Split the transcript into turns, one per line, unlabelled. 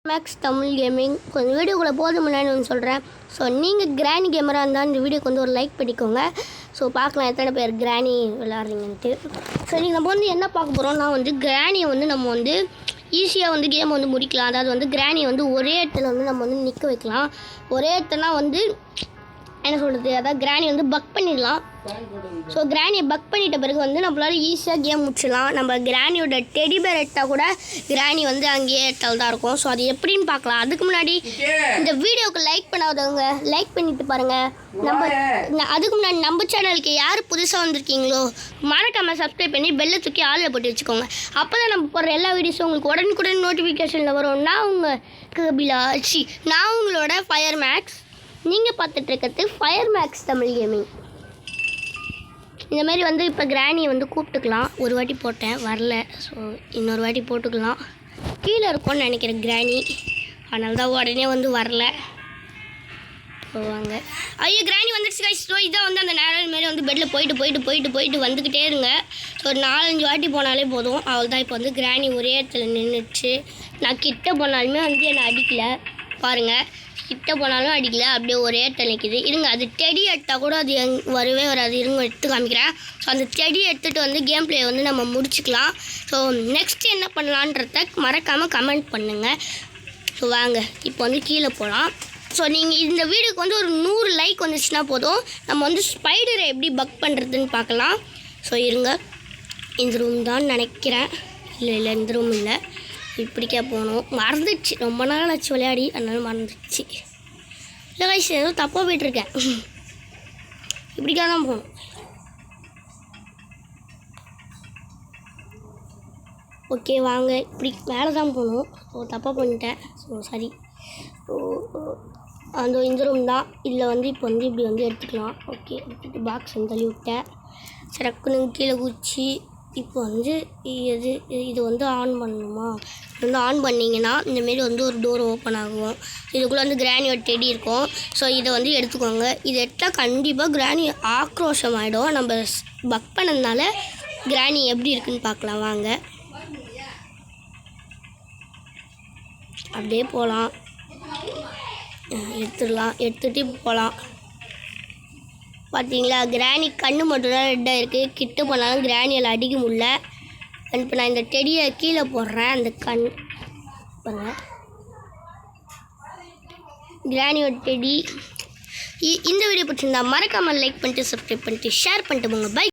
Maths Tamil gaming கொஞ்சம் வீடியோக்குள்ளே போது முன்னாடி ஒன்று சொல்கிறேன். ஸோ நீங்கள் கிராணி கேமராக இருந்தால் இந்த வீடியோக்கு வந்து ஒரு லைக் பண்ணிக்கோங்க. ஸோ பார்க்கலாம் எத்தனை பேர் கிராணி விளாட்றீங்கன்ட்டு. ஸோ நீங்கள் நம்ம வந்து என்ன பார்க்க போகிறோம்னா வந்து கிராணியை வந்து நம்ம வந்து ஈஸியாக வந்து கேம் வந்து முடிக்கலாம். அதாவது வந்து கிராணியை வந்து ஒரே இடத்துல வந்து நம்ம வந்து நிற்க வைக்கலாம். ஒரே இடத்துலனா வந்து என்ன சொல்கிறது, அதாவது கிராணி வந்து பக் பண்ணிடலாம். ஸோ கிராணியை பக் பண்ணிட்ட பிறகு வந்து நம்மளால் ஈஸியாக கேம் முடிச்சிடலாம். நம்ம கிராணியோட டெடி பேர் எடுத்தால் கூட கிராணி வந்து அங்கேயே இடத்துல தான் இருக்கும். ஸோ அது எப்படின்னு பார்க்கலாம். அதுக்கு முன்னாடி இந்த வீடியோவுக்கு லைக் பண்ணாதவங்க லைக் பண்ணிட்டு பாருங்கள். அதுக்கு முன்னாடி நம்ம சேனலுக்கு யார் புதுசாக வந்திருக்கீங்களோ மறக்காமல் சப்ஸ்கிரைப் பண்ணி பெல்லை தூக்கி ஆளில் போட்டு வச்சுக்கோங்க. அப்போ தான் நம்ம போடுற எல்லா வீடியோஸும் உங்களுக்கு உடனுக்குடன் நோட்டிஃபிகேஷனில் வரும். நான் உங்களோட ஃபயர் மேக்ஸ். நீங்கள் பார்த்துட்ருக்கிறது ஃபயர் மேக்ஸ் தமிழ் கேமிங். இந்தமாரி வந்து இப்போ கிராணியை வந்து கூப்பிட்டுக்கலாம். ஒரு வாட்டி போட்டேன் வரல. ஸோ இன்னொரு வாட்டி போட்டுக்கலாம். கீழே இருக்கும்னு நினைக்கிறேன் கிராணி, அதனால தான் உடனே வந்து வரல. போவாங்க. ஐயோ கிராணி வந்துடுச்சு கைஸ். ஸோ இதான் வந்து அந்த நேரம் மாரி வந்து பெட்டில் போயிட்டு வந்துக்கிட்டே இருங்க. ஸோ ஒரு 4-5 வாட்டி போனாலே போதும். அவள் தான் இப்போ வந்து கிராணி ஒரே இடத்துல நின்றுச்சு. நான் கிட்ட போனாலுமே வந்து என்னை அடிக்கலை பாருங்கள். கிட்ட போனாலும் அடிக்கல, அப்படியே ஒரே இடத்துல நிற்கிது. இருங்க, அது செடி எடுத்தால் கூட அது வரவே வராது. இருங்க எடுத்து காமிக்கிறேன். ஸோ அந்த செடி எடுத்துகிட்டு வந்து கேம் பிளே வந்து நம்ம முடிச்சுக்கலாம். ஸோ நெக்ஸ்ட்டு என்ன பண்ணலான்றத மறக்காமல் கமெண்ட் பண்ணுங்கள். ஸோ வாங்க இப்போ வந்து கீழே போகலாம். ஸோ நீங்கள் இந்த வீடியோக்கு வந்து ஒரு 100 லைக் வந்துச்சுன்னா போதும். நம்ம வந்து ஸ்பைடரை எப்படி பக் பண்ணுறதுன்னு பார்க்கலாம். ஸோ இருங்க, இந்த ரூம் தான் நினைக்கிறேன். இல்லை இந்த ரூம் இல்லை, இப்படிக்கா போகணும். மறந்துடுச்சு, ரொம்ப நாள் ஆச்சு விளையாடி, அதனால மறந்துடுச்சு. இல்லை கைஸ், ஏதோ தப்பாக போய்ட்டுருக்கேன். இப்படிக்கா தான் போகணும். ஓகே வாங்க, இப்படி மேலே தான் போகணும். ஸோ தப்பாக பண்ணிட்டேன். ஸோ சரி. ஸோ அந்த இந்த ரூம் தான். இதில் வந்து இப்போ வந்து இப்படி வந்து எடுத்துக்கலாம். ஓகே, எடுத்துகிட்டு பாக்ஸ் வந்து தள்ளி விட்டேன். சரக்குன்னு கீழே குச்சி இப்போ வந்து இது வந்து ஆன் பண்ணணுமா? இது வந்து ஆன் பண்ணிங்கன்னா இந்தமாரி வந்து ஒரு டோர் ஓப்பன் ஆகும். இதுக்குள்ளே வந்து கிராணியோட டெடி இருக்கும். ஸோ இதை வந்து எடுத்துக்கோங்க. இதை எடுத்தால் கண்டிப்பாக கிராணி ஆக்ரோஷம் ஆகிடும். நம்ம பக் பண்ணதுனால கிராணி எப்படி இருக்குன்னு பார்க்கலாம் வாங்க. அப்படியே போகலாம், எடுத்துகிட்டு போகலாம். பார்த்தீங்களா, கிராணி கண்ணு மட்டும்தான் ரெட்டாக இருக்குது. கிட்ட போனாலும் கிராணியால் அடிக்க முடியல. இப்போ நான் இந்த டெடியை கீழே போடுறேன். அந்த கண் பாருங்கள், கிராணியோட டெடி. இந்த வீடியோ பிடிச்சிருந்தா மறக்காமல் லைக் பண்ணிட்டு சப்ஸ்கிரைப் பண்ணிட்டு ஷேர் பண்ணிட்டு போங்க. பை.